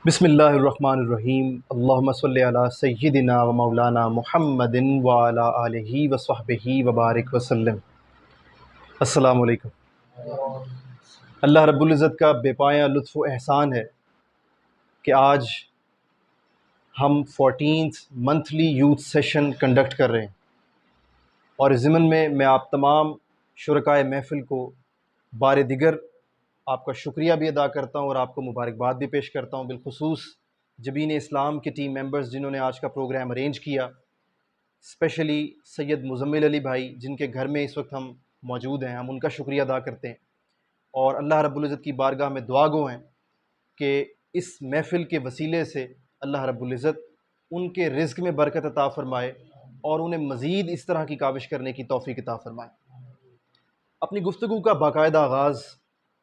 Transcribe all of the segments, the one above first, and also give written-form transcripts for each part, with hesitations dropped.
بسم اللہ الرحمن الرحیم، اللہم صلی علی سیدنا و مولانا محمد وعلی آلہ وصحبہ وبارک وسلم۔ السلام علیکم۔ اللہ رب العزت کا بے پایہ لطف و احسان ہے کہ آج ہم 14th monthly youth session conduct کر رہے ہیں، اور اس ضمن میں آپ تمام شرکائے محفل کو بار دیگر آپ کا شکریہ بھی ادا کرتا ہوں اور آپ کو مبارکباد بھی پیش کرتا ہوں، بالخصوص جبین اسلام کے ٹیم ممبرز جنہوں نے آج کا پروگرام ارینج کیا، اسپیشلی سید مزمل علی بھائی جن کے گھر میں اس وقت ہم موجود ہیں، ہم ان کا شکریہ ادا کرتے ہیں، اور اللہ رب العزت کی بارگاہ میں دعا گو ہیں کہ اس محفل کے وسیلے سے اللہ رب العزت ان کے رزق میں برکت عطا فرمائے اور انہیں مزید اس طرح کی کاوش کرنے کی توفیق عطا فرمائے۔ اپنی گفتگو کا باقاعدہ آغاز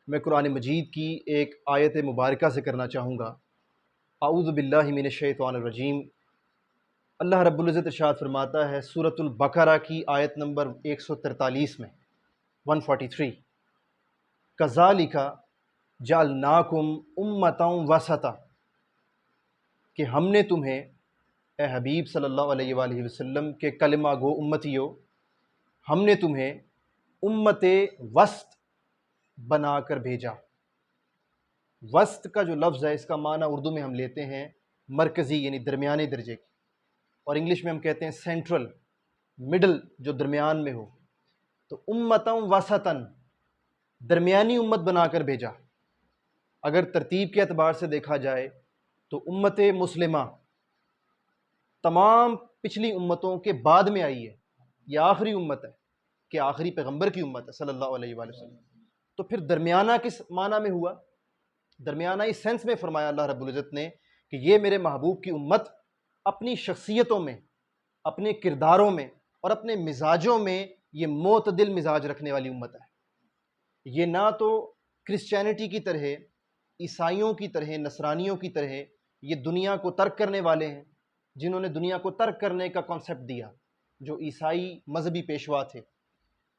میں قرآن مجید کی ایک آیت مبارکہ سے کرنا چاہوں گا۔ اعوذ باللہ من الشیطان الرجیم۔ اللہ رب العزت ارشاد فرماتا ہے سورۃ البقرہ کی آیت نمبر 143 میں 143، کذالک جعلناکم امۃ وسطا، کہ ہم نے تمہیں اے حبیب صلی اللہ علیہ وآلہ وسلم کے کلمہ گو امتیو، ہم نے تمہیں امت وسط بنا کر بھیجا۔ وسط کا جو لفظ ہے اس کا معنی اردو میں ہم لیتے ہیں مرکزی، یعنی درمیانے درجے کی، اور انگلش میں ہم کہتے ہیں سینٹرل، مڈل، جو درمیان میں ہو۔ تو امتم وسطن، درمیانی امت بنا کر بھیجا۔ اگر ترتیب کے اعتبار سے دیکھا جائے تو امت مسلمہ تمام پچھلی امتوں کے بعد میں آئی ہے، یہ آخری امت ہے کہ آخری پیغمبر کی امت ہے صلی اللہ علیہ وآلہ وسلم۔ تو پھر درمیانہ کس معنی میں ہوا؟ درمیانہ اس سینس میں فرمایا اللہ رب العزت نے کہ یہ میرے محبوب کی امت اپنی شخصیتوں میں، اپنے کرداروں میں اور اپنے مزاجوں میں یہ معتدل مزاج رکھنے والی امت ہے۔ یہ نہ تو کرسچینٹی کی طرح، عیسائیوں کی طرح، نصرانیوں کی طرح یہ دنیا کو ترک کرنے والے ہیں، جنہوں نے دنیا کو ترک کرنے کا کانسیپٹ دیا، جو عیسائی مذہبی پیشوا تھے۔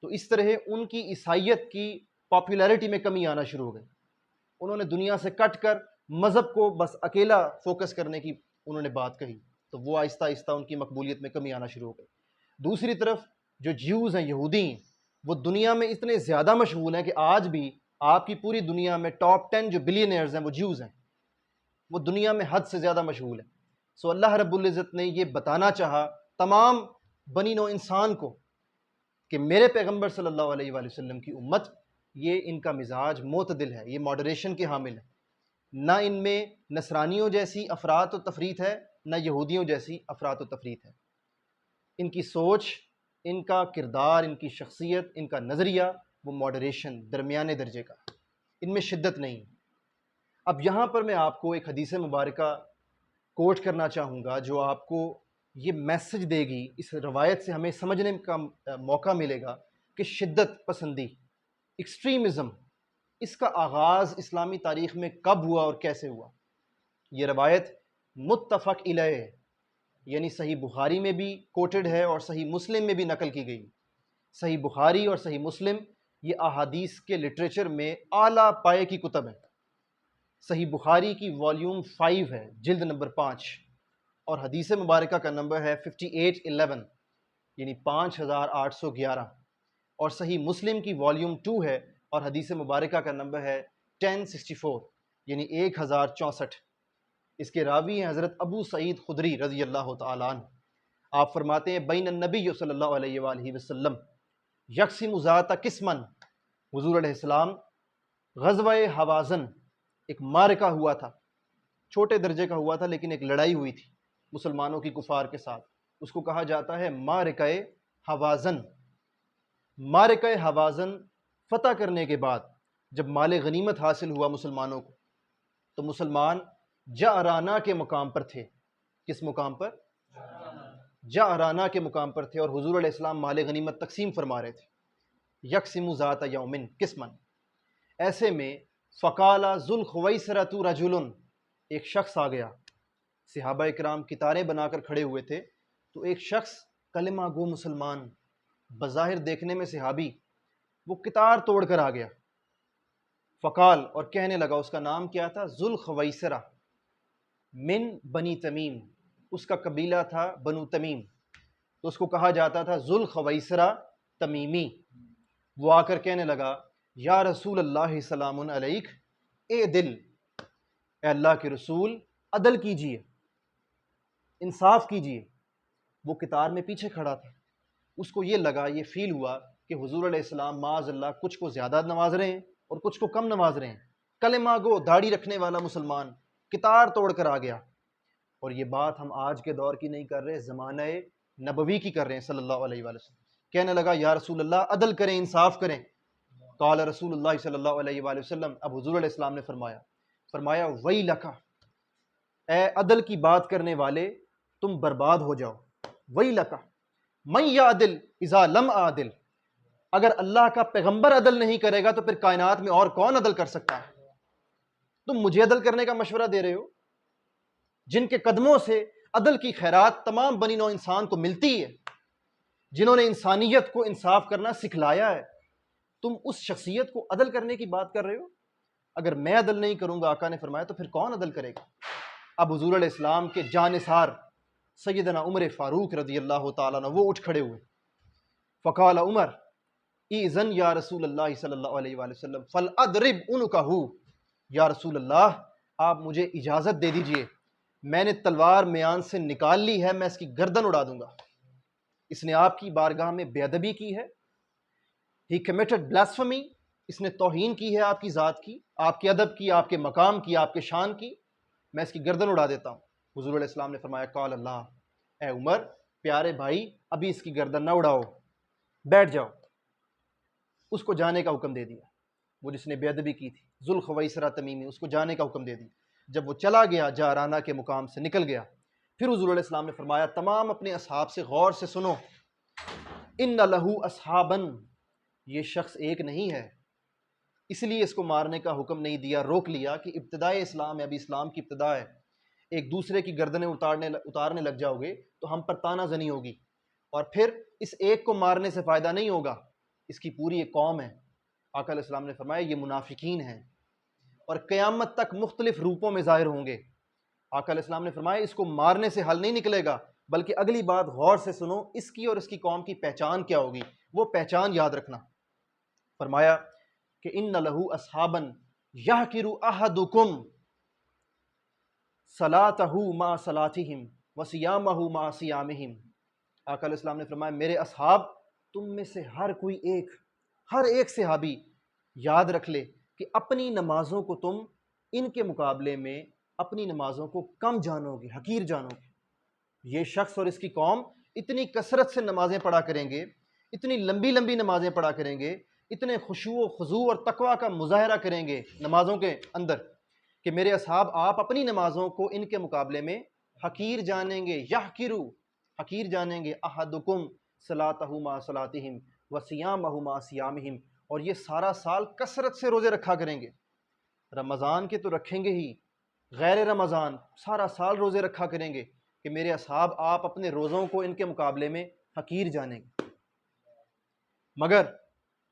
تو اس طرح ان کی عیسائیت کی پاپولیرٹی میں کمی آنا شروع ہو گئی، انہوں نے دنیا سے کٹ کر مذہب کو بس اکیلا فوکس کرنے کی انہوں نے بات کہی، تو وہ آہستہ آہستہ ان کی مقبولیت میں کمی آنا شروع ہو گئی۔ دوسری طرف جو جیوز ہیں، یہودی ہیں، وہ دنیا میں اتنے زیادہ مشغول ہیں کہ آج بھی آپ کی پوری دنیا میں ٹاپ 10 جو بلینئرز ہیں وہ جیوز ہیں، وہ دنیا میں حد سے زیادہ مشغول ہیں۔ سو اللہ رب العزت نے یہ بتانا چاہا تمام بنی نوع انسان کو کہ میرے پیغمبر صلی اللہ علیہ وآلہ وسلم کی امت، یہ ان کا مزاج معتدل ہے، یہ ماڈریشن کے حامل ہے، نہ ان میں نصرانیوں جیسی افراط و تفریط ہے، نہ یہودیوں جیسی افراط و تفریط ہے۔ ان کی سوچ، ان کا کردار، ان کی شخصیت، ان کا نظریہ وہ ماڈریشن، درمیانے درجے کا، ان میں شدت نہیں۔ اب یہاں پر میں آپ کو ایک حدیث مبارکہ کوٹ کرنا چاہوں گا جو آپ کو یہ میسج دے گی، اس روایت سے ہمیں سمجھنے کا موقع ملے گا کہ شدت پسندی، ایکسٹریمزم، اس کا آغاز اسلامی تاریخ میں کب ہوا اور کیسے ہوا۔ یہ روایت متفق علیہ ہے، یعنی صحیح بخاری میں بھی کوٹڈ ہے اور صحیح مسلم میں بھی نقل کی گئی۔ صحیح بخاری اور صحیح مسلم یہ احادیث کے لٹریچر میں اعلیٰ پائے کی کتب ہیں۔ صحیح بخاری کی والیوم 5 ہے، جلد نمبر 5، اور حدیث مبارکہ کا نمبر ہے 5811، یعنی 5811، اور صحیح مسلم کی والیوم 2 ہے اور حدیث مبارکہ کا نمبر ہے 1064، یعنی 1064۔ اس کے راوی ہیں حضرت ابو سعید خدری رضی اللہ تعالیٰ عنہ۔ آپ فرماتے ہیں بین النبی صلی اللہ علیہ وآلہ وسلم یقسم ذات قسمن، حضور علیہ السلام غزوہ حوازن، ایک معرکہ ہوا تھا، چھوٹے درجے کا ہوا تھا لیکن ایک لڑائی ہوئی تھی مسلمانوں کی کفار کے ساتھ، اس کو کہا جاتا ہے معرکہ حوازن۔ معرکہ حوازن فتح کرنے کے بعد جب مال غنیمت حاصل ہوا مسلمانوں کو، تو مسلمان جعرانہ کے مقام پر تھے۔ کس مقام پر؟ جعرانہ کے مقام پر تھے، اور حضور علیہ السلام مال غنیمت تقسیم فرما رہے تھے۔ یقسم ذات یومن قسمن، ایسے میں فقال ذو الخویسرۃ رجل، ایک شخص آ گیا۔ صحابہ اکرام کتاریں بنا کر کھڑے ہوئے تھے، تو ایک شخص کلمہ گو مسلمان، بظاہر دیکھنے میں صحابی، وہ کتار توڑ کر آ گیا۔ فقال، اور کہنے لگا، اس کا نام کیا تھا؟ ذو الخویسرہ۔ من بنی تمیم، اس کا قبیلہ تھا بنو تمیم، تو اس کو کہا جاتا تھا ذوالخویسرہ تمیمی۔ وہ آ کر کہنے لگا یا رسول اللہ سلام علیک، اے دل، اے اللہ کے رسول عدل کیجئے، انصاف کیجئے۔ وہ قطار میں پیچھے کھڑا تھا، اس کو یہ لگا، یہ فیل ہوا کہ حضور علیہ السلام معاذ اللہ کچھ کو زیادہ نواز رہے ہیں اور کچھ کو کم نواز رہے ہیں۔ کلمہ گو داڑھی رکھنے والا مسلمان قطار توڑ کر آ گیا، اور یہ بات ہم آج کے دور کی نہیں کر رہے، زمانہ نبوی کی کر رہے ہیں صلی اللہ علیہ وآلہ وسلم۔ کہنے لگا یا رسول اللہ عدل کریں، انصاف کریں۔ قال رسول اللہ صلی اللہ علیہ وآلہ وسلم، اب حضور علیہ السلام نے فرمایا ویلک، اے عدل کی بات کرنے والے تم برباد ہو جاؤ۔ ویلک من یعدل اذا لم اعدل، اگر اللہ کا پیغمبر عدل نہیں کرے گا تو پھر کائنات میں اور کون عدل کر سکتا ہے؟ تم مجھے عدل کرنے کا مشورہ دے رہے ہو، جن کے قدموں سے عدل کی خیرات تمام بنی نوع انسان کو ملتی ہے، جنہوں نے انسانیت کو انصاف کرنا سکھلایا ہے، تم اس شخصیت کو عدل کرنے کی بات کر رہے ہو؟ اگر میں عدل نہیں کروں گا، آقا نے فرمایا، تو پھر کون عدل کرے گا؟ اب حضور علیہ السلام کے جانثار سیدنا عمر فاروق رضی اللہ تعالیٰ عنہ وہ اٹھ کھڑے ہوئے۔ فقال عمر اذن یا رسول اللہ صلی اللہ علیہ وآلہ وسلم فلاضرب عنقہ، یا رسول اللہ آپ مجھے اجازت دے دیجئے، میں نے تلوار میان سے نکال لی ہے، میں اس کی گردن اڑا دوں گا۔ اس نے آپ کی بارگاہ میں بے ادبی کی ہے، ہی کمیٹڈ بلاسفمی، اس نے توہین کی ہے آپ کی ذات کی، آپ کے ادب کی، آپ کے مقام کی، آپ کے شان کی، میں اس کی گردن اڑا دیتا ہوں۔ حضور علیہ السلام نے فرمایا قال اللہ، اے عمر پیارے بھائی ابھی اس کی گردن نہ اڑاؤ، بیٹھ جاؤ۔ اس کو جانے کا حکم دے دیا، وہ جس نے بے ادبی کی تھی ذوالخویسرہ تمیمی، اس کو جانے کا حکم دے دیا۔ جب وہ چلا گیا، جارانہ کے مقام سے نکل گیا، پھر حضور علیہ السلام نے فرمایا تمام اپنے اصحاب سے غور سے سنو، ان لہو اصحابا، یہ شخص ایک نہیں ہے، اس لیے اس کو مارنے کا حکم نہیں دیا، روک لیا کہ ابتدائے اسلام ہے، ابھی اسلام کی ابتدا ہے، ایک دوسرے کی گردنیں اتارنے لگ جاؤ گے تو ہم پر تانا زنی ہوگی، اور پھر اس ایک کو مارنے سے فائدہ نہیں ہوگا، اس کی پوری ایک قوم ہے۔ آقا علیہ السلام نے فرمایا یہ منافقین ہیں اور قیامت تک مختلف روپوں میں ظاہر ہوں گے۔ آقا علیہ السلام نے فرمایا اس کو مارنے سے حل نہیں نکلے گا، بلکہ اگلی بات غور سے سنو، اس کی اور اس کی قوم کی پہچان کیا ہوگی، وہ پہچان یاد رکھنا۔ فرمایا کہ ان لہو اصحابا یحقر احدکم صلاتہ مع صلاتہم وصیامہ مع صیامہم۔ آقا علیہ السلام نے فرمایا میرے اصحاب تم میں سے ہر ایک صحابی یاد رکھ لے کہ اپنی نمازوں کو تم ان کے مقابلے میں اپنی نمازوں کو کم جانو گے، حقیر جانو گے۔ یہ شخص اور اس کی قوم اتنی کثرت سے نمازیں پڑھا کریں گے، اتنی لمبی لمبی نمازیں پڑھا کریں گے، اتنے خشوع و خضوع اور تقوی کا مظاہرہ کریں گے نمازوں کے اندر کہ میرے اصحاب آپ اپنی نمازوں کو ان کے مقابلے میں حقیر جانیں گے، یحقروا، حقیر جانیں گے، احدکم صلاتہ مع صلاتہم وصیامہ مع صیامہم، اور یہ سارا سال کثرت سے روزے رکھا کریں گے، رمضان کے تو رکھیں گے ہی، غیر رمضان سارا سال روزے رکھا کریں گے کہ میرے اصحاب آپ اپنے روزوں کو ان کے مقابلے میں حقیر جانیں گے۔ مگر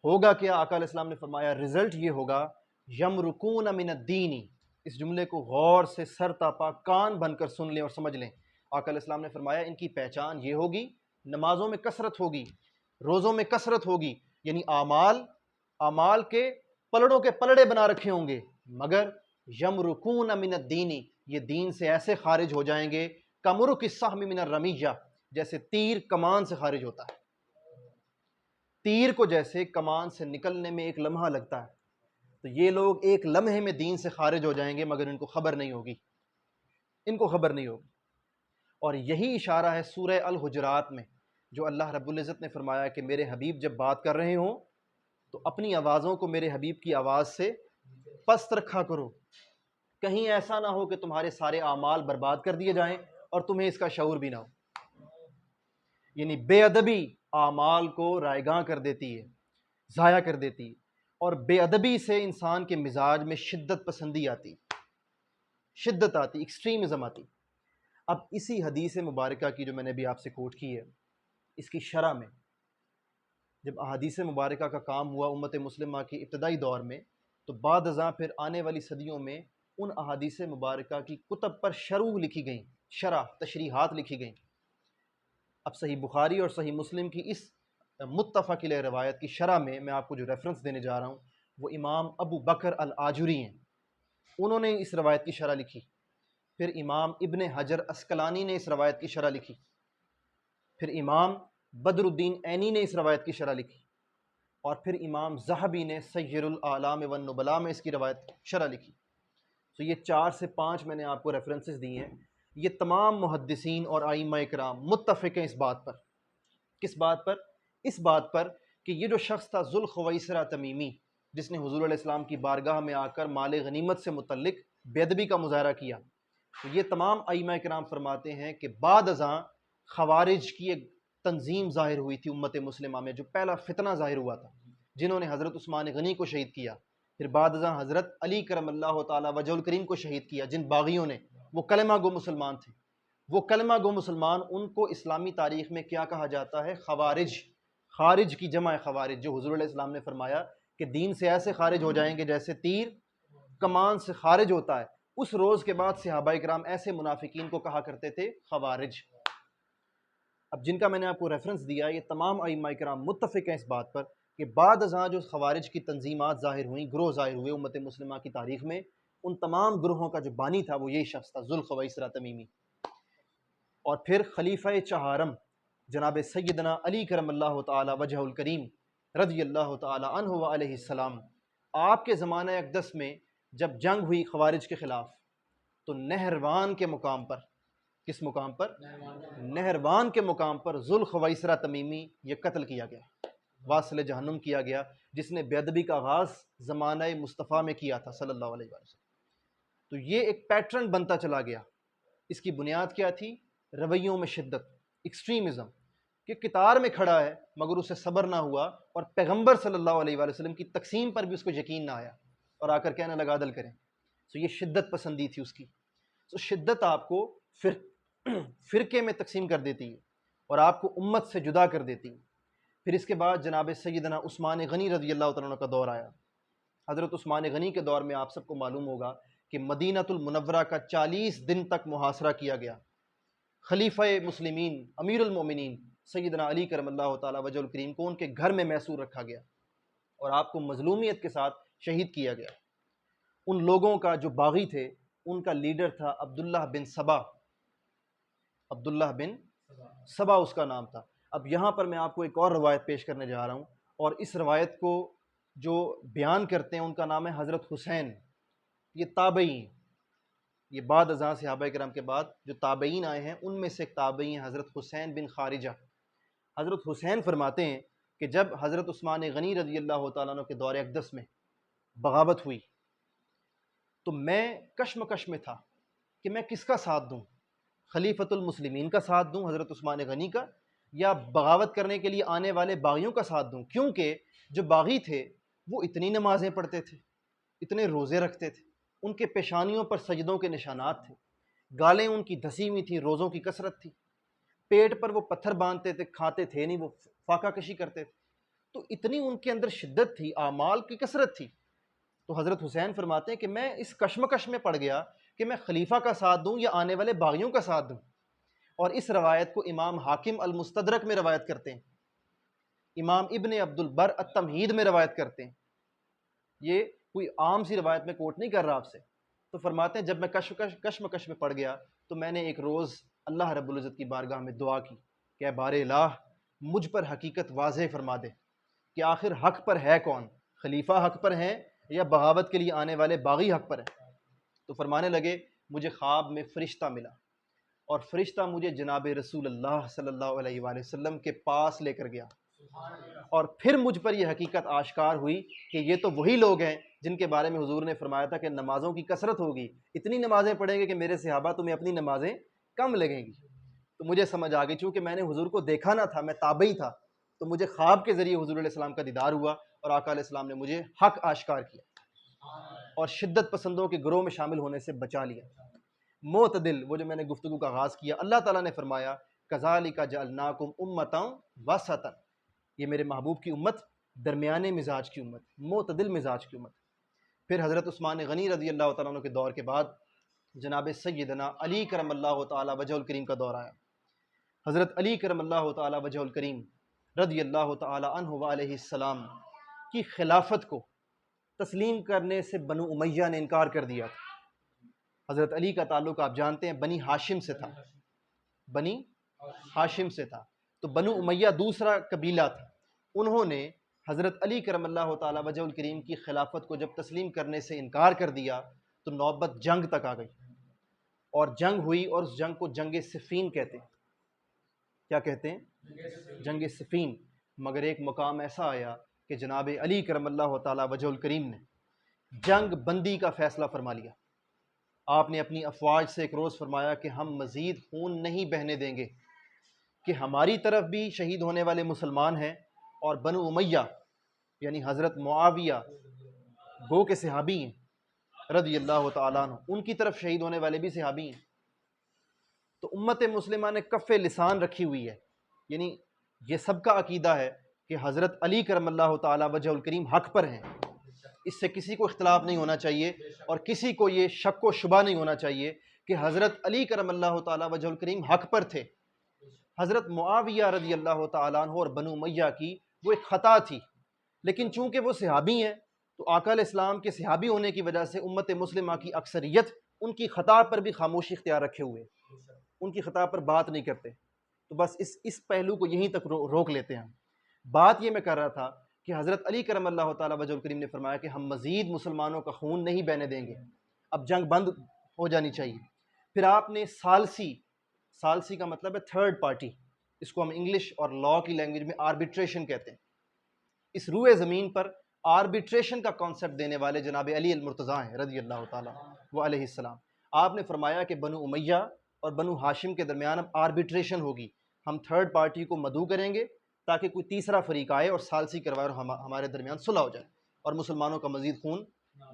ہوگا کیا؟ آقا علیہ السلام نے فرمایا رزلٹ یہ ہوگا یمرکون من الدین، اس جملے کو غور سے سر تا پا کان بن کر سن لیں اور سمجھ لیں۔ آقا علیہ السلام نے فرمایا ان کی پہچان یہ ہوگی، نمازوں میں کثرت ہوگی، روزوں میں کثرت ہوگی، یعنی اعمال کے پلڑوں کے پلڑے بنا رکھے ہوں گے، مگر یمرکون من الدین، یہ دین سے ایسے خارج ہو جائیں گے کمرک السہم من الرمیہ، جیسے تیر کمان سے خارج ہوتا ہے۔ تیر کو جیسے کمان سے نکلنے میں ایک لمحہ لگتا ہے، تو یہ لوگ ایک لمحے میں دین سے خارج ہو جائیں گے، مگر ان کو خبر نہیں ہوگی، اور یہی اشارہ ہے سورہ الحجرات میں، جو اللہ رب العزت نے فرمایا کہ میرے حبیب جب بات کر رہے ہوں تو اپنی آوازوں کو میرے حبیب کی آواز سے پست رکھا کرو، کہیں ایسا نہ ہو کہ تمہارے سارے اعمال برباد کر دیے جائیں اور تمہیں اس کا شعور بھی نہ ہو۔ یعنی بے ادبی اعمال کو رائگاں کر دیتی ہے، ضائع کر دیتی ہے، اور بے ادبی سے انسان کے مزاج میں شدت پسندی آتی، شدت آتی، ایکسٹریمزم آتی۔ اب اسی حدیث مبارکہ کی جو میں نے بھی آپ سے کوٹ کی ہے، اس کی شرح میں جب احادیث مبارکہ کا کام ہوا امت مسلمہ کی ابتدائی دور میں، تو بعد ازاں پھر آنے والی صدیوں میں ان احادیث مبارکہ کی کتب پر شروع لکھی گئیں، شرح تشریحات لکھی گئیں۔ اب صحیح بخاری اور صحیح مسلم کی اس متفق علیہ روایت کی شرح میں آپ کو جو ریفرنس دینے جا رہا ہوں وہ امام ابو بکر الآجری ہیں، انہوں نے اس روایت کی شرح لکھی۔ پھر امام ابن حجر عسقلانی نے اس روایت کی شرح لکھی۔ پھر امام بدر الدین عینی نے اس روایت کی شرح لکھی، اور پھر امام ذہبی نے سیر الاعلام والنبلاء میں اس کی روایت شرح لکھی۔ تو یہ 4 سے 5 میں نے آپ کو ریفرنسز دی ہیں۔ یہ تمام محدثین اور ائمہ اکرام متفق ہیں اس بات پر۔ کس بات پر؟ اس بات پر کہ یہ جو شخص تھا ذوالخویسرہ تمیمی، جس نے حضور علیہ السلام کی بارگاہ میں آ کر مال غنیمت سے متعلق بے ادبی کا مظاہرہ کیا، تو یہ تمام ائمہ اکرام فرماتے ہیں کہ بعد ازاں خوارج کی ایک تنظیم ظاہر ہوئی تھی امت مسلمہ میں، جو پہلا فتنہ ظاہر ہوا تھا، جنہوں نے حضرت عثمان غنی کو شہید کیا، پھر بعد ازاں حضرت علی کرم اللہ تعالی وجہ الکریم کو شہید کیا، جن باغیوں نے، وہ کلمہ گو مسلمان تھے۔ وہ کلمہ گو مسلمان، ان کو اسلامی تاریخ میں کیا کہا جاتا ہے؟ خوارج۔ خارج کی جمع ہے خوارج، جو حضور علیہ السلام نے فرمایا کہ دین سے ایسے خارج ہو جائیں گے جیسے تیر کمان سے خارج ہوتا ہے۔ اس روز کے بعد صحابہ اکرام ایسے منافقین کو کہا کرتے تھے خوارج۔ اب جن کا میں نے آپ کو ریفرنس دیا، یہ تمام ائمہ اکرام متفق ہیں اس بات پر کہ بعد ازاں جو خوارج کی تنظیمات ظاہر ہوئیں، گروہ ظاہر ہوئے امت مسلمہ کی تاریخ میں، ان تمام گروہوں کا جو بانی تھا وہ یہی شخص تھا، ذوالخویسرہ تمیمی۔ اور پھر خلیفہ چہارم جناب سیدنا علی کرم اللہ تعالی وجہ الکریم رضی اللہ تعالی عنہ و علیہ السلام، آپ کے زمانہ اقدس میں جب جنگ ہوئی خوارج کے خلاف، تو نہروان کے مقام پر، کس مقام پر؟ نہروان کے مقام پر ذوالخویسرہ تمیمی یہ قتل کیا گیا، واصل جہنم کیا گیا، جس نے بے ادبی کا آغاز زمانہ مصطفیٰ میں کیا تھا صلی اللہ علیہ وسلم۔ تو یہ ایک پیٹرن بنتا چلا گیا۔ اس کی بنیاد کیا تھی؟ رویوں میں شدت، ایکسٹریمزم، کہ قطار میں کھڑا ہے مگر اسے صبر نہ ہوا، اور پیغمبر صلی اللہ علیہ وآلہ وسلم کی تقسیم پر بھی اس کو یقین نہ آیا، اور آ کر کہنے لگا عدل کریں۔ تو یہ شدت پسندی تھی اس کی۔ تو شدت آپ کو فرقے میں تقسیم کر دیتی ہے اور آپ کو امت سے جدا کر دیتی ہے۔ پھر اس کے بعد جناب سیدنا عثمان غنی رضی اللہ تعالیٰ عنہ کا دور آیا۔ حضرت عثمان غنی کے دور میں آپ سب کو معلوم ہوگا کہ مدینہ المنورہ کا 40 دن تک محاصرہ کیا گیا۔ خلیفہ مسلمین امیر المومنین سیدنا علی کرم اللہ تعالی وجہ الکریم کو ان کے گھر میں محصور رکھا گیا اور آپ کو مظلومیت کے ساتھ شہید کیا گیا۔ ان لوگوں کا جو باغی تھے، ان کا لیڈر تھا عبداللہ بن سبا، عبداللہ بن سبا اس کا نام تھا۔ اب یہاں پر میں آپ کو ایک اور روایت پیش کرنے جا رہا ہوں، اور اس روایت کو جو بیان کرتے ہیں ان کا نام ہے حضرت حسین۔ یہ تابعی ہیں، یہ بعد ازاں صحابہ کرام کے بعد جو تابعین آئے ہیں ان میں سے ایک تابعی ہیں حضرت حسین بن خارجہ۔ حضرت حسین فرماتے ہیں کہ جب حضرت عثمان غنی رضی اللہ تعالیٰ عنہ کے دور اقدس میں بغاوت ہوئی تو میں کشمکش میں تھا کہ میں کس کا ساتھ دوں، خلیفۃ المسلمین کا ساتھ دوں حضرت عثمان غنی کا، یا بغاوت کرنے کے لیے آنے والے باغیوں کا ساتھ دوں، کیونکہ جو باغی تھے وہ اتنی نمازیں پڑھتے تھے، اتنے روزے رکھتے تھے، ان کے پیشانیوں پر سجدوں کے نشانات تھے، گالیں ان کی دھسی ہوئی تھیں، روزوں کی کثرت تھی، پیٹ پر وہ پتھر باندھتے تھے، کھاتے تھے نہیں، وہ فاقہ کشی کرتے تھے، تو اتنی ان کے اندر شدت تھی، اعمال کی کثرت تھی۔ تو حضرت حسین فرماتے ہیں کہ میں اس کشمکش میں پڑ گیا کہ میں خلیفہ کا ساتھ دوں یا آنے والے باغیوں کا ساتھ دوں۔ اور اس روایت کو امام حاکم المستدرک میں روایت کرتے ہیں، امام ابن عبد البر التمہید میں روایت کرتے ہیں، یہ کوئی عام سی روایت میں کوٹ نہیں کر رہا آپ سے۔ تو فرماتے ہیں جب میں کشمکش میں پڑ گیا تو میں نے ایک روز اللہ رب العزت کی بارگاہ میں دعا کی کہ اے بار الہ مجھ پر حقیقت واضح فرما دے کہ آخر حق پر ہے کون، خلیفہ حق پر ہیں یا بغاوت کے لیے آنے والے باغی حق پر ہیں۔ تو فرمانے لگے مجھے خواب میں فرشتہ ملا، اور فرشتہ مجھے جناب رسول اللہ صلی اللہ علیہ وآلہ وسلم کے پاس لے کر گیا، اور پھر مجھ پر یہ حقیقت آشکار ہوئی کہ یہ تو وہی لوگ ہیں جن کے بارے میں حضور نے فرمایا تھا کہ نمازوں کی کثرت ہوگی، اتنی نمازیں پڑھیں گے کہ میرے صحابہ تمہیں اپنی نمازیں کم لگیں گی۔ تو مجھے سمجھ آ گئی، چونکہ میں نے حضور کو دیکھا نہ تھا، میں تابعی تھا، تو مجھے خواب کے ذریعے حضور علیہ السلام کا دیدار ہوا اور آقا علیہ السلام نے مجھے حق آشکار کیا اور شدت پسندوں کے گروہ میں شامل ہونے سے بچا لیا۔ معتدل، وہ جو میں نے گفتگو کا آغاز کیا، اللہ تعالیٰ نے فرمایا کذالک جعلناکم امۃ وسطا، یہ میرے محبوب کی امت درمیانے مزاج کی امت، معتدل مزاج کی امت۔ پھر حضرت عثمان غنی رضی اللہ تعالیٰ عنہ کے دور کے بعد جناب سیدنا علی کرم اللہ تعالیٰ وجہ الکریم کا دور آیا۔ حضرت علی کرم اللہ تعالیٰ وجہ الکریم رضی اللہ تعالیٰ عنہ وعلیہ السلام کی خلافت کو تسلیم کرنے سے بنو امیہ نے انکار کر دیا تھا۔ حضرت علی کا تعلق آپ جانتے ہیں بنی ہاشم سے تھا، بنی ہاشم سے تھا، تو بنو امیہ دوسرا قبیلہ تھا۔ انہوں نے حضرت علی کرم اللہ تعالیٰ وجہ الکریم کی خلافت کو جب تسلیم کرنے سے انکار کر دیا تو نوبت جنگ تک آ گئی، اور جنگ ہوئی، اور اس جنگ کو جنگ صفین کہتے ہیں۔ کیا کہتے ہیں؟ جنگ صفین۔ مگر ایک مقام ایسا آیا کہ جناب علی کرم اللہ تعالیٰ وجہ الکریم نے جنگ بندی کا فیصلہ فرما لیا۔ آپ نے اپنی افواج سے ایک روز فرمایا کہ ہم مزید خون نہیں بہنے دیں گے، کہ ہماری طرف بھی شہید ہونے والے مسلمان ہیں، اور بنو امیہ یعنی حضرت معاویہ گو کے صحابی ہیں رضی اللہ تعالیٰ عنہ، ان کی طرف شہید ہونے والے بھی صحابی ہیں۔ تو امت مسلمہ نے کف لسان رکھی ہوئی ہے، یعنی یہ سب کا عقیدہ ہے کہ حضرت علی کرم اللہ تعالیٰ وجہ الکریم حق پر ہیں، اس سے کسی کو اختلاف نہیں ہونا چاہیے، اور کسی کو یہ شک و شبہ نہیں ہونا چاہیے کہ حضرت علی کرم اللہ تعالیٰ وجہ الکریم حق پر تھے۔ حضرت معاویہ رضی اللہ تعالیٰ عنہ اور بنو امیہ کی وہ ایک خطا تھی، لیکن چونکہ وہ صحابی ہیں تو آقا علیہ السلام کے صحابی ہونے کی وجہ سے امت مسلمہ کی اکثریت ان کی خطا پر بھی خاموشی اختیار رکھے ہوئے، ان کی خطا پر بات نہیں کرتے۔ تو بس اس پہلو کو یہیں تک روک لیتے ہیں۔ بات یہ میں کر رہا تھا کہ حضرت علی کرم اللہ تعالیٰ وجہ الکریم نے فرمایا کہ ہم مزید مسلمانوں کا خون نہیں بہنے دیں گے، اب جنگ بند ہو جانی چاہیے۔ پھر آپ نے ثالثی کا مطلب ہے تھرڈ پارٹی، اس کو ہم انگلش اور لاء کی لینگویج میں آربیٹریشن کہتے ہیں۔ اس روئے زمین پر آربیٹریشن کا کانسیپٹ دینے والے جناب علی المرتضیٰ ہیں رضی اللہ تعالیٰ علیہ السلام۔ آپ نے فرمایا کہ بنو امیہ اور بنو ہاشم کے درمیان اب آربیٹریشن ہوگی، ہم تھرڈ پارٹی کو مدعو کریں گے تاکہ کوئی تیسرا فریق آئے اور ثالثی کروائے اور ہمارے درمیان صلح ہو جائے اور مسلمانوں کا مزید خون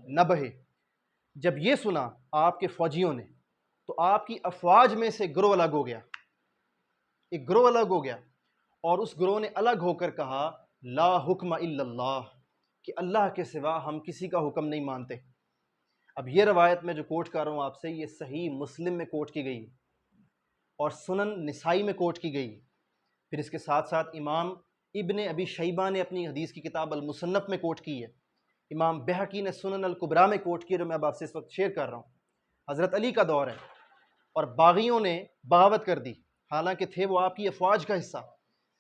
نہ بہے۔ جب یہ سنا آپ کے فوجیوں نے تو آپ کی افواج میں سے گروہ الگ ہو گیا، ایک گروہ الگ ہو گیا، اور اس گروہ نے الگ ہو کر کہا لا حکم الا اللہ، کہ اللہ کے سوا ہم کسی کا حکم نہیں مانتے۔ اب یہ روایت میں جو کوٹ کر رہا ہوں آپ سے، یہ صحیح مسلم میں کوٹ کی گئی اور سنن نسائی میں کوٹ کی گئی۔ پھر اس کے ساتھ ساتھ امام ابن ابی شیبہ نے اپنی حدیث کی کتاب المصنف میں کوٹ کی ہے، امام بہقی نے سنن الکبریٰ میں کوٹ کی ہے، جو میں اب آپ سے اس وقت شیئر کر رہا ہوں۔ حضرت علی کا دور ہے اور باغیوں نے بغاوت کر دی، حالانکہ تھے وہ آپ کی افواج کا حصہ،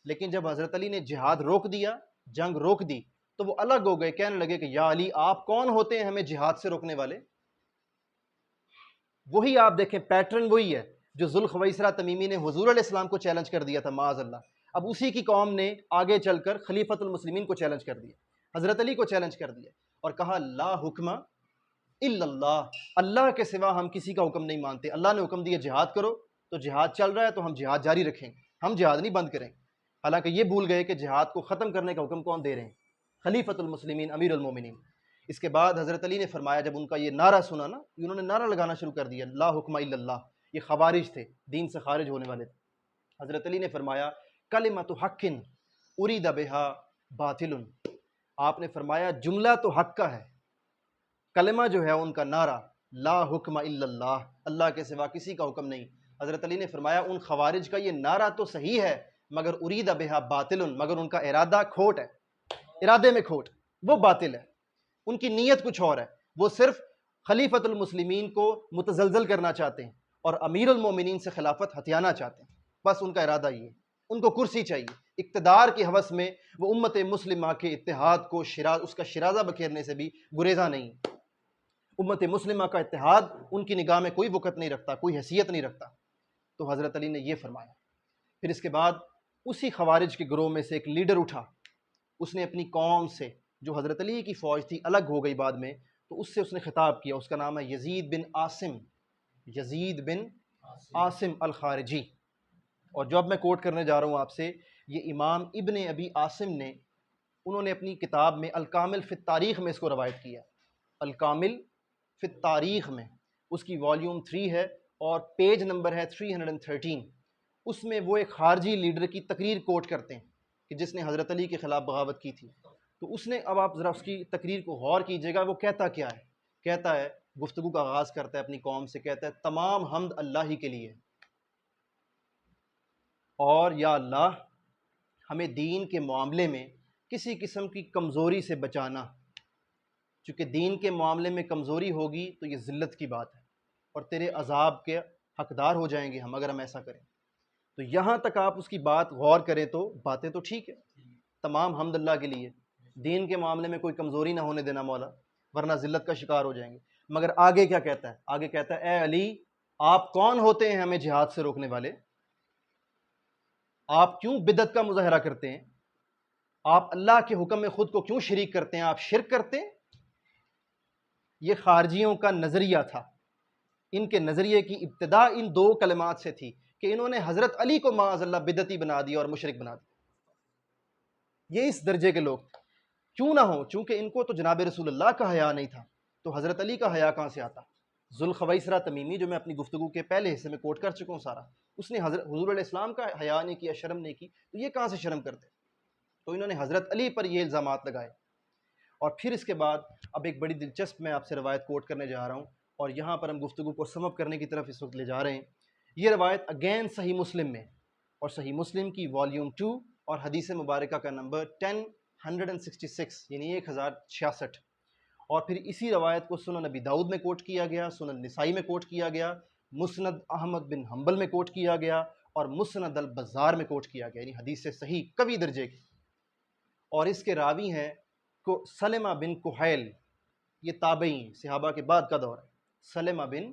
لیکن جب حضرت علی نے جہاد روک دیا، جنگ روک دی، تو وہ الگ ہو گئے، کہنے لگے کہ یا علی آپ کون ہوتے ہیں ہمیں جہاد سے روکنے والے؟ وہی آپ دیکھیں پیٹرن وہی ہے جو ذوالخویسرہ تمیمی نے حضور علیہ السلام کو چیلنج کر دیا تھا معاذ اللہ، اب اسی کی قوم نے آگے چل کر خلیفۃ المسلمین کو چیلنج کر دیا، حضرت علی کو چیلنج کر دیا اور کہا لا حکم الا اللہ، اللہ کے سوا ہم کسی کا حکم نہیں مانتے۔ اللہ نے حکم دیا جہاد کرو تو جہاد چل رہا ہے تو ہم جہاد جاری رکھیں گے، ہم جہاد نہیں بند کریں گے۔ حالانکہ یہ بھول گئے کہ جہاد کو ختم کرنے کا حکم کون دے رہے ہیں؟ خلیفۃ المسلمین امیر المومنین۔ اس کے بعد حضرت علی نے فرمایا، جب ان کا یہ نعرہ سنا نا، انہوں نے نعرہ لگانا شروع کر دیا لا حکم الا اللہ، یہ خوارج تھے، دین سے خارج ہونے والے تھے۔ حضرت علی نے فرمایا کلمۃ حق ارید بہا باطل، آپ نے فرمایا جملہ تو حق کا ہے، کلمہ جو ہے ان کا نعرہ لا حکم الا اللہ، اللہ کے سوا کسی کا حکم نہیں۔ حضرت علی نے فرمایا ان خوارج کا یہ نعرہ تو صحیح ہے مگر ارید بہا باطل، مگر ان کا ارادہ کھوٹ ہے، ارادے میں کھوٹ، وہ باطل ہے، ان کی نیت کچھ اور ہے، وہ صرف خلیفۃ المسلمین کو متزلزل کرنا چاہتے ہیں اور امیر المومنین سے خلافت ہتھیانا چاہتے ہیں، بس ان کا ارادہ یہ ہے، ان کو کرسی چاہیے، اقتدار کی ہوس میں وہ امت مسلمہ کے اتحاد کو اس کا شرازہ بکھیرنے سے بھی گریزاں نہیں۔ امت مسلمہ کا اتحاد ان کی نگاہ میں کوئی وقت نہیں رکھتا، کوئی حیثیت نہیں رکھتا۔ تو حضرت علی نے یہ فرمایا۔ پھر اس کے بعد اسی خوارج کے گروہ میں سے ایک لیڈر اٹھا، اس نے اپنی قوم سے جو حضرت علی کی فوج تھی الگ ہو گئی بعد میں، تو اس سے اس نے خطاب کیا، اس کا نام ہے یزید بن عاصم الخارجی۔ اور جو اب میں کوٹ کرنے جا رہا ہوں آپ سے، یہ امام ابن ابی عاصم نے، انہوں نے اپنی کتاب میں الکامل فی التاریخ میں اس کو روایت کیا، الکامل فی التاریخ میں، اس کی والیوم 3 ہے اور پیج نمبر ہے 313۔ اس میں وہ ایک خارجی لیڈر کی تقریر کوٹ کرتے ہیں کہ جس نے حضرت علی کے خلاف بغاوت کی تھی۔ تو اس نے، اب آپ ذرا اس کی تقریر کو غور کیجئے گا، وہ کہتا کیا ہے۔ کہتا ہے، گفتگو کا آغاز کرتا ہے اپنی قوم سے، کہتا ہے تمام حمد اللہ ہی کے لیے، اور یا اللہ ہمیں دین کے معاملے میں کسی قسم کی کمزوری سے بچانا، چونکہ دین کے معاملے میں کمزوری ہوگی تو یہ ذلت کی بات ہے اور تیرے عذاب کے حقدار ہو جائیں گے ہم اگر ہم ایسا کریں۔ تو یہاں تک آپ اس کی بات غور کریں تو باتیں تو ٹھیک ہے، تمام حمد اللہ کے لیے، دین کے معاملے میں کوئی کمزوری نہ ہونے دینا مولا، ورنہ ذلت کا شکار ہو جائیں گے۔ مگر آگے کیا کہتا ہے؟ آگے کہتا ہے اے علی آپ کون ہوتے ہیں ہمیں جہاد سے روکنے والے؟ آپ کیوں بدعت کا مظاہرہ کرتے ہیں؟ آپ اللہ کے حکم میں خود کو کیوں شریک کرتے ہیں؟ آپ شرک کرتے ہیں؟ یہ خارجیوں کا نظریہ تھا، ان کے نظریے کی ابتدا ان دو کلمات سے تھی کہ انہوں نے حضرت علی کو معاذ اللہ بدعتی بنا دیا اور مشرک بنا دیا۔ یہ اس درجے کے لوگ تھے، کیوں نہ ہو، چونکہ ان کو تو جناب رسول اللہ کا حیا نہیں تھا، تو حضرت علی کا حیا کہاں سے آتا؟ ذوالخویسرہ تمیمی، جو میں اپنی گفتگو کے پہلے حصے میں کوٹ کر چکا ہوں سارا، اس نے حضور علیہ السلام کا حیا نہیں کیا، شرم نہیں کی، تو یہ کہاں سے شرم کرتے؟ تو انہوں نے حضرت علی پر یہ الزامات لگائے۔ اور پھر اس کے بعد اب ایک بڑی دلچسپ میں آپ سے روایت کوٹ کرنے جا رہا ہوں، اور یہاں پر ہم گفتگو کو سم اپ کرنے کی طرف اس وقت لے جا رہے ہیں۔ یہ روایت اگین صحیح مسلم میں، اور صحیح مسلم کی والیوم 2 اور حدیث مبارکہ کا نمبر 1066 یعنی 1066، اور پھر اسی روایت کو سنن نبی داؤد میں کوٹ کیا گیا، سنن نسائی میں کوٹ کیا گیا، مسند احمد بن حنبل میں کوٹ کیا گیا، اور مسند البزار میں کوٹ کیا گیا، یعنی حدیث صحیح قوی درجے کی۔ اور اس کے راوی ہیں کو سلمہ بن کحیل، یہ تابعین صحابہ کے بعد کا دور ہے، سلمہ بن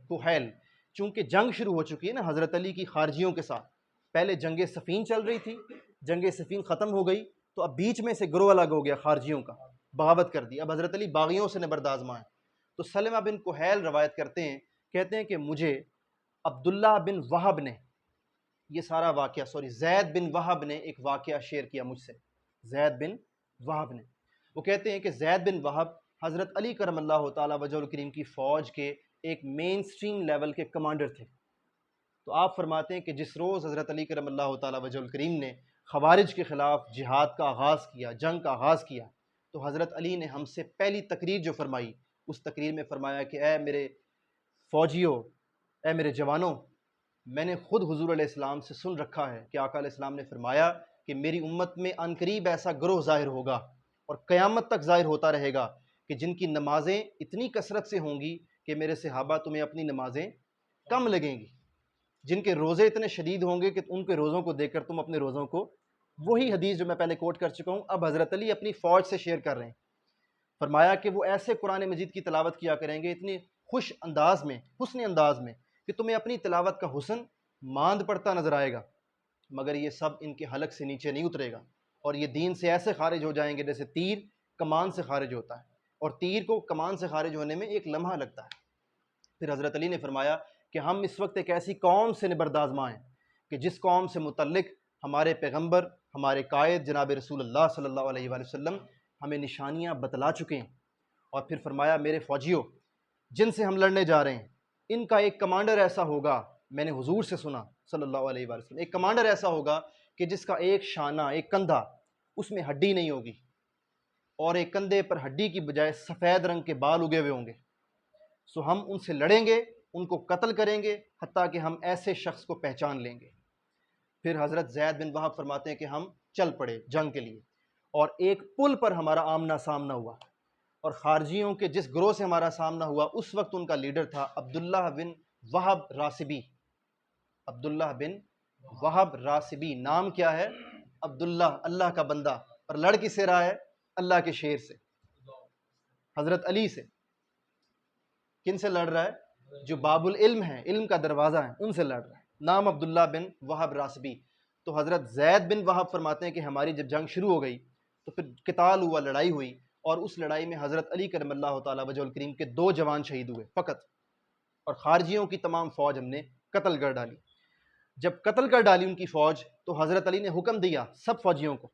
کحیل۔ چونکہ جنگ شروع ہو چکی ہے نا حضرت علی کی خارجیوں کے ساتھ، پہلے جنگ صفین چل رہی تھی، جنگ صفین ختم ہو گئی تو اب بیچ میں سے گروہ الگ ہو گیا خارجیوں کا، بغاوت کر دی، اب حضرت علی باغیوں سے نبرد آزما ہے۔ تو سلمہ بن کحیل روایت کرتے ہیں، کہتے ہیں کہ مجھے عبداللہ بن وہب نے یہ سارا واقعہ زید بن وہب نے ایک واقعہ شیئر کیا مجھ سے، زید بن وہب نے، وہ کہتے ہیں کہ زید بن وہب حضرت علی کرم اللہ تعالیٰ وجہ الکریم کی فوج کے ایک مین سٹریم لیول کے کمانڈر تھے۔ تو آپ فرماتے ہیں کہ جس روز حضرت علی کرم اللہ تعالیٰ وجہ الکریم نے خوارج کے خلاف جہاد کا آغاز کیا، جنگ کا آغاز کیا، تو حضرت علی نے ہم سے پہلی تقریر جو فرمائی، اس تقریر میں فرمایا کہ اے میرے فوجیوں، اے میرے جوانوں، میں نے خود حضور علیہ السلام سے سن رکھا ہے کہ آقا علیہ السلام نے فرمایا کہ میری امت میں عنقریب ایسا گروہ ظاہر ہوگا اور قیامت تک ظاہر ہوتا رہے گا کہ جن کی نمازیں اتنی کثرت سے ہوں گی کہ میرے صحابہ تمہیں اپنی نمازیں کم لگیں گی، جن کے روزے اتنے شدید ہوں گے کہ ان کے روزوں کو دیکھ کر تم اپنے روزوں کو، وہی حدیث جو میں پہلے کوٹ کر چکا ہوں اب حضرت علی اپنی فوج سے شیئر کر رہے ہیں۔ فرمایا کہ وہ ایسے قرآن مجید کی تلاوت کیا کریں گے اتنی خوش انداز میں، حسن انداز میں، کہ تمہیں اپنی تلاوت کا حسن ماند پڑتا نظر آئے گا، مگر یہ سب ان کے حلق سے نیچے نہیں اترے گا، اور یہ دین سے ایسے خارج ہو جائیں گے جیسے تیر کمان سے خارج ہوتا ہے، اور تیر کو کمان سے خارج ہونے میں ایک لمحہ لگتا ہے۔ پھر حضرت علی نے فرمایا کہ ہم اس وقت ایک ایسی قوم سے نبرد آزما ہیں کہ جس قوم سے متعلق ہمارے پیغمبر، ہمارے قائد جناب رسول اللہ صلی اللہ علیہ وآلہ وسلم ہمیں نشانیاں بتلا چکے ہیں۔ اور پھر فرمایا میرے فوجیوں، جن سے ہم لڑنے جا رہے ہیں ان کا ایک کمانڈر ایسا ہوگا، میں نے حضور سے سنا صلی اللہ علیہ وآلہ وسلم، ایک کمانڈر ایسا ہوگا کہ جس کا ایک شانہ، ایک کندھا، اس میں ہڈی نہیں ہوگی، اور ایک کندھے پر ہڈی کی بجائے سفید رنگ کے بال اگے ہوئے ہوں گے۔ سو ہم ان سے لڑیں گے، ان کو قتل کریں گے، حتیٰ کہ ہم ایسے شخص کو پہچان لیں گے۔ پھر حضرت زید بن وہب فرماتے ہیں کہ ہم چل پڑے جنگ کے لیے، اور ایک پل پر ہمارا آمنا سامنا ہوا، اور خارجیوں کے جس گروہ سے ہمارا سامنا ہوا اس وقت ان کا لیڈر تھا عبداللہ بن وہب راسبی۔ عبداللہ بن وہب راسبی، نام کیا ہے؟ عبداللہ، اللہ کا بندہ، اور لڑ کس سے رہا ہے؟ اللہ کے شیر سے، حضرت علی سے۔ کن سے لڑ رہا ہے؟ جو باب العلم ہے، علم کا دروازہ ہے، ان سے لڑ رہا ہے، نام عبداللہ بن وہب راسبی۔ تو حضرت زید بن وہب فرماتے ہیں کہ ہماری جب جنگ شروع ہو گئی تو پھر قتال ہوا، لڑائی ہوئی، اور اس لڑائی میں حضرت علی کرم اللہ تعالیٰ وجہ الکریم کے 2 جوان شہید ہوئے فقط، اور خارجیوں کی تمام فوج ہم نے قتل کر ڈالی۔ جب قتل کر ڈالی ان کی فوج تو حضرت علی نے حکم دیا سب فوجیوں کو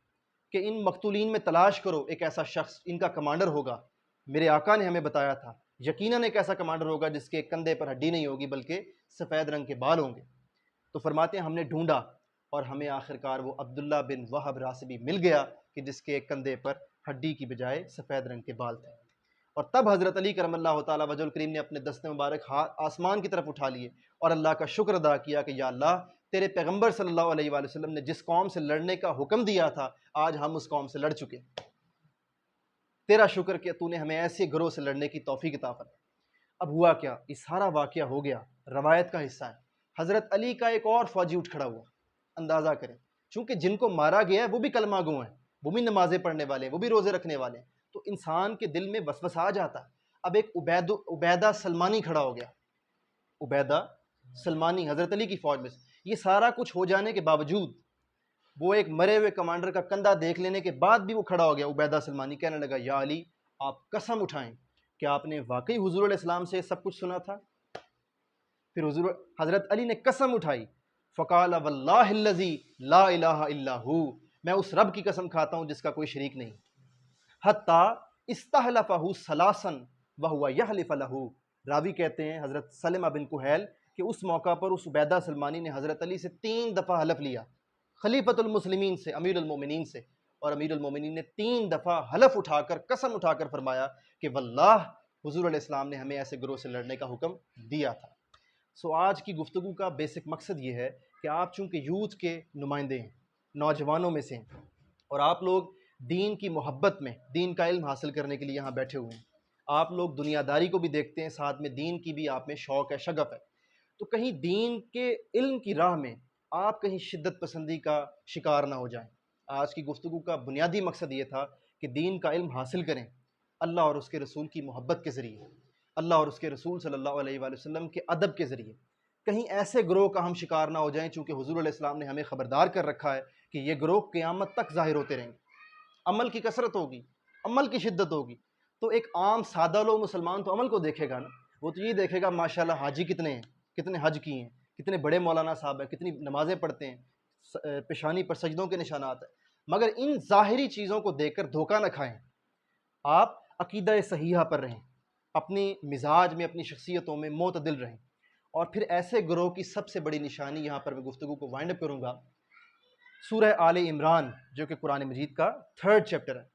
کہ ان مقتولین میں تلاش کرو ایک ایسا شخص، ان کا کمانڈر ہوگا، میرے آقا نے ہمیں بتایا تھا یقیناً ایک ایسا کمانڈر ہوگا جس کے کندھے پر ہڈی نہیں ہوگی بلکہ سفید رنگ کے بال ہوں گے۔ تو فرماتے ہیں ہم نے ڈھونڈا اور ہمیں آخرکار وہ عبداللہ بن وہب راسبی مل گیا کہ جس کے ایک کندھے پر ہڈی کی بجائے سفید رنگ کے بال تھے۔ اور تب حضرت علی کرم اللہ تعالیٰ وجہ الکریم نے اپنے دست مبارک آسمان کی طرف اٹھا لیے اور اللہ کا شکر ادا کیا کہ یا اللہ تیرے پیغمبر صلی اللہ علیہ وآلہ وسلم نے جس قوم سے لڑنے کا حکم دیا تھا آج ہم اس قوم سے لڑ چکے، تیرا شکر کہ تو نے ہمیں ایسے گروہ سے لڑنے کی توفیق عطا فرمائی۔ اب ہوا کیا، یہ سارا واقعہ ہو گیا، روایت کا حصہ ہے۔ حضرت علی کا ایک اور فوجی اٹھ کھڑا ہوا، اندازہ کریں، چونکہ جن کو مارا گیا ہے وہ بھی کلمہ گو ہیں، وہ بھی نمازیں پڑھنے والے ہیں، وہ بھی روزے رکھنے والے ہیں، تو انسان کے دل میں وسوسہ آ جاتا ہے۔ اب ایک عبیدہ سلمانی کھڑا ہو گیا، عبیدہ سلمانی حضرت علی کی فوج میں سے۔ یہ سارا کچھ ہو جانے کے باوجود، وہ ایک مرے ہوئے کمانڈر کا کندھا دیکھ لینے کے بعد بھی وہ کھڑا ہو گیا، عبیدہ سلمانی، کہنے لگا یا علی آپ قسم اٹھائیں کہ آپ نے واقعی حضور علیہ السلام سے سب کچھ سنا تھا؟ پھر حضرت علی نے قسم اٹھائی، فقال واللہ الذی لا الہ الا ہو، میں اس رب کی قسم کھاتا ہوں جس کا کوئی شریک نہیں، حتی استحلفہ ثلاثاً وہو یحلف لہ۔ راوی کہتے ہیں حضرت سلمہ بن کہیل کہ اس موقع پر اس عبیدہ سلمانی نے حضرت علی سے 3 دفعہ حلف لیا، خلیفۃ المسلمین سے، امیر المومنین سے، اور امیر المومنین نے 3 دفعہ حلف اٹھا کر، قسم اٹھا کر فرمایا کہ واللہ حضور علیہ السلام نے ہمیں ایسے گروہ سے لڑنے کا حکم دیا تھا۔ سو آج کی گفتگو کا بیسک مقصد یہ ہے کہ آپ چونکہ یوتھ کے نمائندے ہیں، نوجوانوں میں سے ہیں، اور آپ لوگ دین کی محبت میں دین کا علم حاصل کرنے کے لیے یہاں بیٹھے ہوئے ہیں، آپ لوگ دنیا داری کو بھی دیکھتے ہیں، ساتھ میں دین کی بھی آپ میں شوق ہے، شغف ہے، تو کہیں دین کے علم کی راہ میں آپ کہیں شدت پسندی کا شکار نہ ہو جائیں۔ آج کی گفتگو کا بنیادی مقصد یہ تھا کہ دین کا علم حاصل کریں اللہ اور اس کے رسول کی محبت کے ذریعے، اللہ اور اس کے رسول صلی اللہ علیہ وآلہ وسلم کے ادب کے ذریعے، کہیں ایسے گروہ کا ہم شکار نہ ہو جائیں، چونکہ حضور علیہ السلام نے ہمیں خبردار کر رکھا ہے کہ یہ گروہ قیامت تک ظاہر ہوتے رہیں گے، عمل کی کثرت ہوگی، عمل کی شدت ہوگی، تو ایک عام سادہ لو مسلمان تو عمل کو دیکھے گا نا، وہ تو یہ دیکھے گا ماشاءاللہ حاجی کتنے ہیں، کتنے حج کی ہیں، کتنے بڑے مولانا صاحب ہیں، کتنی نمازیں پڑھتے ہیں، پیشانی پر سجدوں کے نشانات ہیں، مگر ان ظاہری چیزوں کو دیکھ کر دھوکہ نہ کھائیں، آپ عقیدہ صحیحہ پر رہیں، اپنی مزاج میں، اپنی شخصیتوں میں معتدل رہیں، اور پھر ایسے گروہ کی سب سے بڑی نشانی، یہاں پر میں گفتگو کو وائنڈ اپ کروں گا، سورہ آل عمران جو کہ قرآن مجید کا 3rd چیپٹر ہے،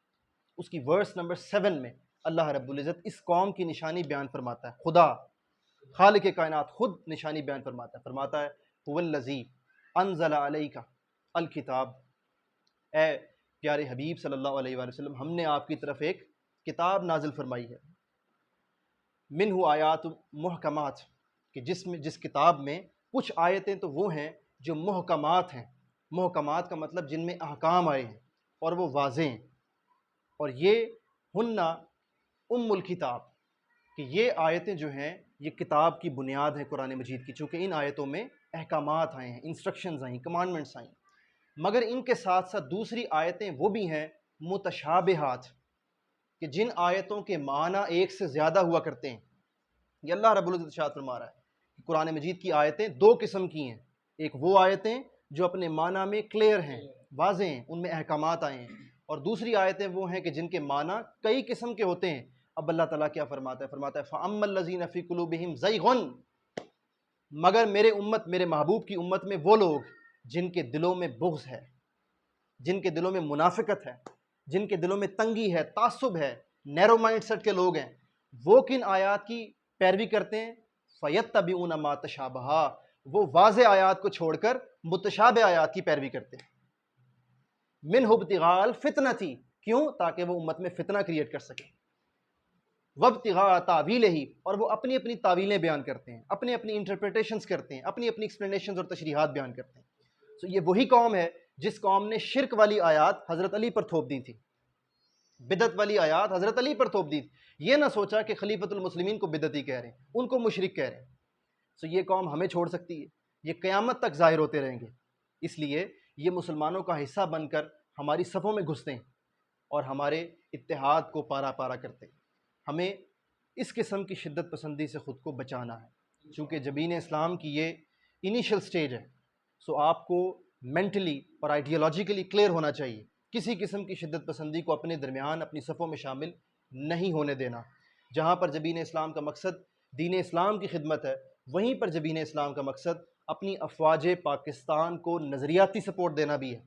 اس کی ورس نمبر 7 میں اللہ رب العزت اس قوم کی نشانی بیان فرماتا ہے، خدا خالق کائنات خود نشانی بیان فرماتا ہے هو الذی انزل علیک الکتاب، اے پیارے حبیب صلی اللہ علیہ وآلہ وسلم، ہم نے آپ کی طرف ایک کتاب نازل فرمائی ہے، منہ آیات محکمات، کہ جس کتاب میں کچھ آیتیں تو وہ ہیں جو محکمات ہیں، محکمات کا مطلب جن میں احکام آئے ہیں اور وہ واضح ہیں، اور یہ ہننا ام الکتاب، کہ یہ آیتیں جو ہیں یہ کتاب کی بنیاد ہے قرآن مجید کی، چونکہ ان آیتوں میں احکامات آئے ہیں، انسٹرکشنز آئیں، کمانڈمنٹس آئیں، مگر ان کے ساتھ ساتھ دوسری آیتیں وہ بھی ہیں متشابہات، کہ جن آیتوں کے معنی ایک سے زیادہ ہوا کرتے ہیں۔ یہ اللہ رب العزت ارشاد فرما رہا ہے کہ قرآن مجید کی آیتیں 2 قسم کی ہیں، ایک وہ آیتیں جو اپنے معنی میں کلیئر ہیں، واضح ہیں، ان میں احکامات آئے ہیں، اور دوسری آیتیں وہ ہیں کہ جن کے معنی کئی قسم کے ہوتے ہیں۔ اب اللہ تعالیٰ کیا فرماتا ہے؟ فرماتا ہے فَأَمَّا الَّذِينَ فِي قُلُوبِهِمْ زَيْغٌ، مگر میرے امت، میرے محبوب کی امت میں وہ لوگ جن کے دلوں میں بغض ہے، جن کے دلوں میں منافقت ہے، جن کے دلوں میں تنگی ہے، تعصب ہے، نیرو مائنڈ سیٹ کے لوگ ہیں، وہ کن آیات کی پیروی کرتے ہیں؟ فَيَتَّبِعُونَ مَا تَشَابَهَ، وہ واضح آیات کو چھوڑ کر متشابہ آیات کی پیروی کرتے ہیں، مِنْهُ ابْتِغَاءَ الْفِتْنَةِ، کیوں؟ تاکہ وہ امت میں فتنہ کریٹ کر سکے، وَابْتِغَاءَ تَأْوِيلِهِ، اور وہ اپنی اپنی تعویلیں بیان کرتے ہیں، اپنی اپنی انٹرپریٹیشنز کرتے ہیں، اپنی اپنی ایکسپلینیشنز اور تشریحات بیان کرتے ہیں۔ سو یہ وہی قوم ہے جس قوم نے شرک والی آیات حضرت علی پر تھوپ دی تھی، بدعت والی آیات حضرت علی پر تھوپ دی تھی، یہ نہ سوچا کہ خلیفۃ المسلمین کو بدعتی کہہ رہے ہیں، ان کو مشرک کہہ رہے ہیں۔ سو یہ قوم ہمیں چھوڑ سکتی ہے؟ یہ قیامت تک ظاہر ہوتے رہیں گے، اس لیے یہ مسلمانوں کا حصہ بن کر ہماری صفوں میں گھستے ہیں اور ہمارے اتحاد کو پارا پارا کرتے ہیں۔ ہمیں اس قسم کی شدت پسندی سے خود کو بچانا ہے، چونکہ جبین اسلام کی یہ انیشل سٹیج ہے، سو آپ کو مینٹلی اور آئیڈیالوجیکلی کلیئر ہونا چاہیے، کسی قسم کی شدت پسندی کو اپنے درمیان، اپنی صفوں میں شامل نہیں ہونے دینا۔ جہاں پر جبین اسلام کا مقصد دین اسلام کی خدمت ہے، وہیں پر جبین اسلام کا مقصد اپنی افواج پاکستان کو نظریاتی سپورٹ دینا بھی ہے۔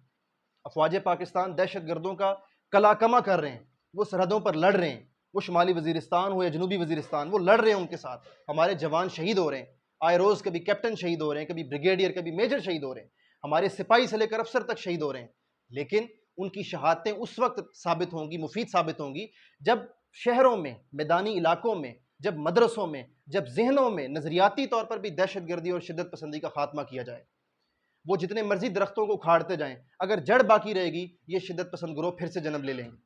افواج پاکستان دہشت گردوں کا کلا کما کر رہے ہیں، وہ سرحدوں پر لڑ رہے ہیں، وہ شمالی وزیرستان ہو یا جنوبی وزیرستان، وہ لڑ رہے ہیں ان کے ساتھ، ہمارے جوان شہید ہو رہے ہیں، آئے روز کبھی کیپٹن شہید ہو رہے ہیں، کبھی بریگیڈیئر، کبھی میجر شہید ہو رہے ہیں، ہمارے سپاہی سے لے کر افسر تک شہید ہو رہے ہیں، لیکن ان کی شہادتیں اس وقت ثابت ہوں گی، مفید ثابت ہوں گی، جب شہروں میں، میدانی علاقوں میں، جب مدرسوں میں، جب ذہنوں میں نظریاتی طور پر بھی دہشت گردی اور شدت پسندی کا خاتمہ کیا جائے۔ وہ جتنے مرضی درختوں کو کھاڑتے جائیں، اگر جڑ باقی رہے گی، یہ شدت پسند گروہ پھر سے جنم لے لیں گے۔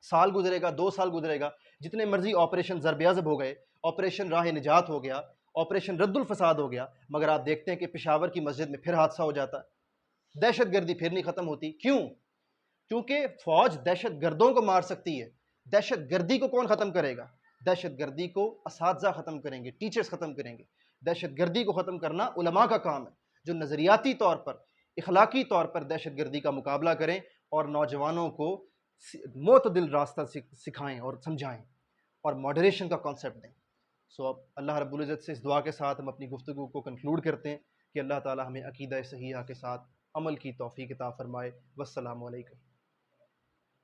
سال گزرے گا، 2 سال گزرے گا، جتنے مرضی آپریشن ضرب عضب ہو گئے، آپریشن راہ نجات ہو گیا، آپریشن رد الفساد ہو گیا، مگر آپ دیکھتے ہیں کہ پشاور کی مسجد میں پھر حادثہ ہو جاتا ہے، دہشت گردی پھر نہیں ختم ہوتی۔ کیوں؟ کیونکہ فوج دہشت گردوں کو مار سکتی ہے، دہشت گردی کو کون ختم کرے گا؟ دہشت گردی کو اساتذہ ختم کریں گے، ٹیچرز ختم کریں گے۔ دہشت گردی کو ختم کرنا علماء کا کام ہے، جو نظریاتی طور پر، اخلاقی طور پر دہشت گردی کا مقابلہ کریں اور نوجوانوں کو معتدل راستہ سکھائیں اور سمجھائیں اور ماڈریشن کا کانسیپٹ دیں۔ سو اب اللہ رب العزت سے اس دعا کے ساتھ ہم اپنی گفتگو کو کنکلوڈ کرتے ہیں کہ اللہ تعالی ہمیں عقیدہ صحیحہ کے ساتھ عمل کی توفیق عطا فرمائے۔ والسلام علیکم۔